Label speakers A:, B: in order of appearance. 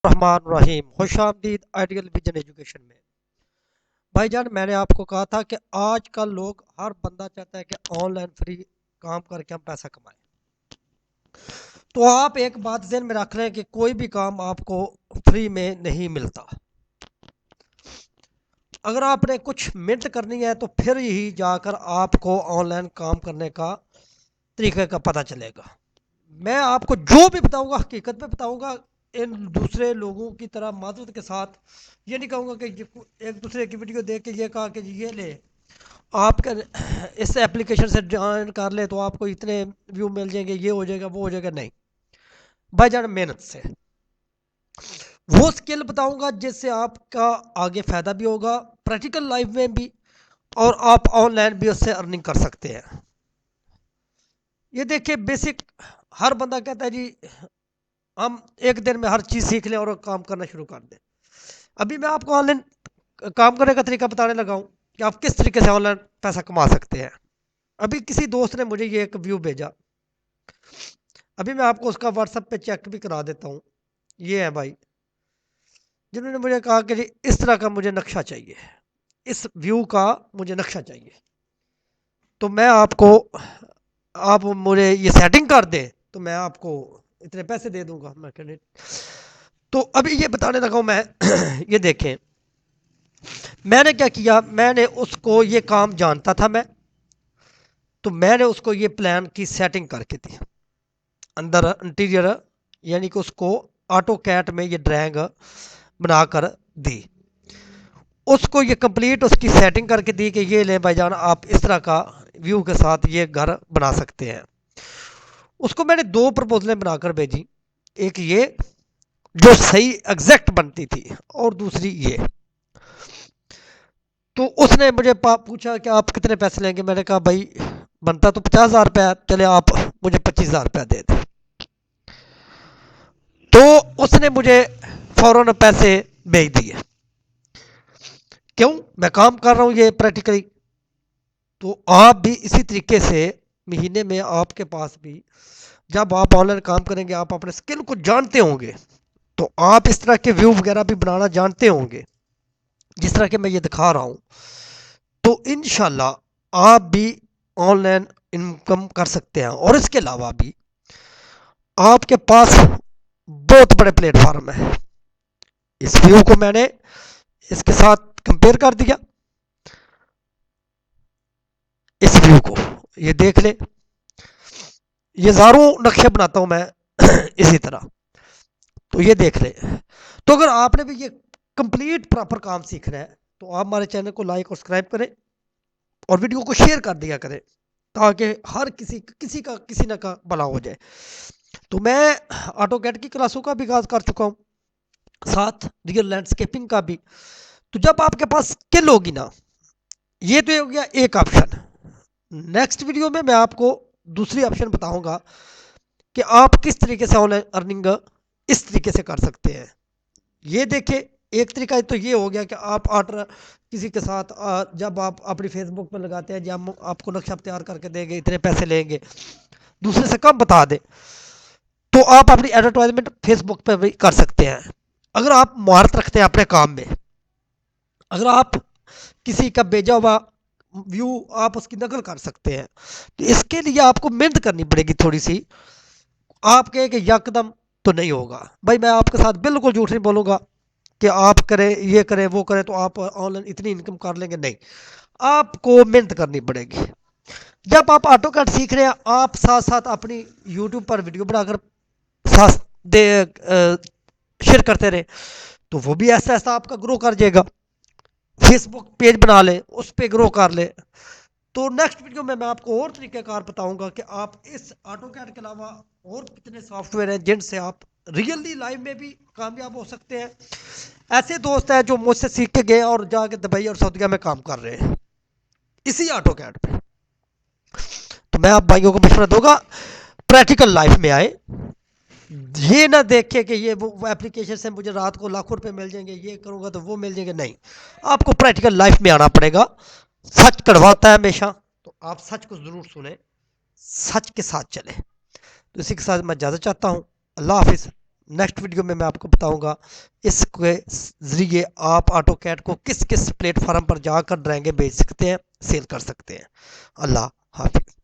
A: الرحمن الرحیم، خوش آمدید آئیڈیل ویژن ایجوکیشن میں۔ بھائی جان، میں نے آپ کو کہا تھا کہ آج کل لوگ، ہر بندہ چاہتا ہے کہ آن لائن فری کام کر کے ہم پیسہ کمائیں۔ تو آپ ایک بات ذہن میں رکھ لیں کہ کوئی بھی کام آپ کو فری میں نہیں ملتا۔ اگر آپ نے کچھ منٹ کرنی ہے تو پھر ہی جا کر آپ کو آن لائن کام کرنے کا طریقہ کا پتہ چلے گا۔ میں آپ کو جو بھی بتاؤں گا حقیقت میں بتاؤں گا، ان دوسرے لوگوں کی طرح معذرت کے ساتھ یہ نہیں کہوں گا کہ ایک دوسرے کی ویڈیو دیکھ کے یہ کہا کہ یہ لے آپ کا اس ایپلیکیشن سے جوائن کر لے تو آپ کو اتنے ویو مل جائیں گے، یہ ہو جائے گا وہ ہو جائے گا۔ نہیں بھائی جان، محنت سے وہ سکل بتاؤں گا جس سے آپ کا آگے فائدہ بھی ہوگا پریکٹیکل لائف میں بھی، اور آپ آن لائن بھی اس سے ارننگ کر سکتے ہیں۔ یہ دیکھیں بیسک، ہر بندہ کہتا ہے جی ہم ایک دن میں ہر چیز سیکھ لیں اور کام کرنا شروع کر دیں۔ ابھی میں آپ کو آن لائن کام کرنے کا طریقہ بتانے لگا ہوں کہ آپ کس طریقے سے آن لائن پیسہ کما سکتے ہیں۔ ابھی کسی دوست نے مجھے یہ ایک ویو بھیجا، ابھی میں آپ کو اس کا واٹس ایپ پہ چیک بھی کرا دیتا ہوں۔ یہ ہے بھائی جنہوں نے مجھے کہا کہ جی اس طرح کا مجھے نقشہ چاہیے، اس ویو کا مجھے نقشہ چاہیے، تو میں آپ مجھے یہ سیٹنگ کر دیں تو میں آپ کو اتنے پیسے دے دوں گا۔ میں کہنے تو ابھی یہ بتانے لگا ہوں میں یہ دیکھیں میں نے کیا کیا، میں نے اس کو یہ کام جانتا تھا تو میں نے اس کو یہ پلان کی سیٹنگ کر کے دی اندر انٹیریئر، یعنی کہ اس کو آٹو کیٹ میں یہ ڈرائنگ بنا کر دی، اس کو یہ کمپلیٹ اس کی سیٹنگ کر کے دی کہ یہ لیں بھائی جان آپ اس طرح کا ویو کے ساتھ یہ گھر بنا سکتے ہیں۔ اس کو میں نے دو پرپوزلیں بنا کر بھیجی، ایک یہ جو صحیح ایگزیکٹ بنتی تھی اور دوسری یہ۔ تو اس نے مجھے پوچھا کہ آپ کتنے پیسے لیں گے۔ میں نے کہا بھائی بنتا تو 50,000 روپیہ، چلے آپ مجھے 25,000 روپیہ دے دیں۔ تو اس نے مجھے فوراً پیسے بھیج دیے۔ کیوں؟ میں کام کر رہا ہوں یہ پریکٹیکلی۔ تو آپ بھی اسی طریقے سے مہینے میں آپ کے پاس بھی جب آپ آن لائن کام کریں گے، آپ اپنے اسکل کو جانتے ہوں گے تو آپ اس طرح کے ویو وغیرہ بھی بنانا جانتے ہوں گے جس طرح کہ میں یہ دکھا رہا ہوں، تو انشاءاللہ آپ بھی آن لائن انکم کر سکتے ہیں۔ اور اس کے علاوہ بھی آپ کے پاس بہت بڑے پلیٹ فارم ہیں۔ اس ویو کو میں نے اس کے ساتھ کمپیئر کر دیا، اس ویو کو یہ دیکھ لیں، یہ ہزاروں نقشے بناتا ہوں میں اسی طرح، تو یہ دیکھ لیں۔ تو اگر آپ نے بھی یہ کمپلیٹ پراپر کام سیکھنا ہے تو آپ ہمارے چینل کو لائک اور سبسکرائب کریں اور ویڈیو کو شیئر کر دیا کریں تاکہ ہر کسی نہ کا بھلا ہو جائے۔ تو میں آٹو کیٹ کی کلاسوں کا بھی آغاز کر چکا ہوں، ساتھ ریئل لینڈسکیپنگ کا بھی۔ تو جب آپ کے پاس سکل ہوگی نا، یہ تو ہو گیا ایک آپشن۔ نیکسٹ ویڈیو میں آپ کو دوسری آپشن بتاؤں گا کہ آپ کس طریقے سے آن لائن ارننگ اس طریقے سے کر سکتے ہیں۔ یہ دیکھیں، ایک طریقہ تو یہ ہو گیا کہ آپ آرڈر کسی کے ساتھ جب آپ اپنی فیس بک پہ لگاتے ہیں، جب آپ کو نقشہ تیار کر کے دیں گے اتنے پیسے لیں گے، دوسرے سے کم بتا دیں، تو آپ اپنی ایڈورٹائزمنٹ فیس بک پہ بھی کر سکتے ہیں۔ اگر آپ مہارت رکھتے ہیں اپنے کام میں، اگر آپ کسی کا بھیجا ہوا ویو آپ اس کی نقل کر سکتے ہیں، تو اس کے لیے آپ کو محنت کرنی پڑے گی تھوڑی سی۔ آپ کہیں کہ یکدم تو نہیں ہوگا بھائی، میں آپ کے ساتھ بالکل جھوٹ نہیں بولوں گا کہ آپ کریں یہ کریں وہ کریں تو آپ آن لائن اتنی انکم کر لیں گے، نہیں، آپ کو محنت کرنی پڑے گی۔ جب آپ آٹو کیڈ سیکھ رہے ہیں، آپ ساتھ ساتھ اپنی یوٹیوب پر ویڈیو بنا کر ساتھ شیئر کرتے رہے تو وہ بھی ایسا ایسا آپ کا گرو کر جائے گا۔ فیس بک پیج بنا لیں، اس پہ گرو کر لیں۔ تو نیکسٹ ویڈیو میں آپ کو اور طریقہ کار بتاؤں گا کہ آپ اس آٹو کیڈ کے علاوہ اور کتنے سافٹ ویئر ہیں جن سے آپ ریئلی لائف میں بھی کامیاب ہو سکتے ہیں۔ ایسے دوست ہیں جو مجھ سے سیکھ کے گئے اور جا کے دبئی اور سعودیہ میں کام کر رہے ہیں اسی آٹو کیڈ پہ۔ تو میں آپ بھائیوں کو مشورہ دوں گا پریکٹیکل لائف میں آئے، یہ نہ دیکھے کہ یہ وہ ایپلیکیشن سے مجھے رات کو لاکھوں روپے مل جائیں گے، یہ کروں گا تو وہ مل جائیں گے۔ نہیں، آپ کو پریکٹیکل لائف میں آنا پڑے گا۔ سچ کڑواتا ہے ہمیشہ، تو آپ سچ کو ضرور سنیں، سچ کے ساتھ چلیں۔ تو اسی کے ساتھ میں اجازت چاہتا ہوں، اللہ حافظ۔ نیکسٹ ویڈیو میں آپ کو بتاؤں گا اس کے ذریعے آپ آٹو کیڈ کو کس کس پلیٹ فارم پر جا کر ڈرائنگیں بیچ سکتے ہیں، سیل کر سکتے ہیں۔ اللہ حافظ۔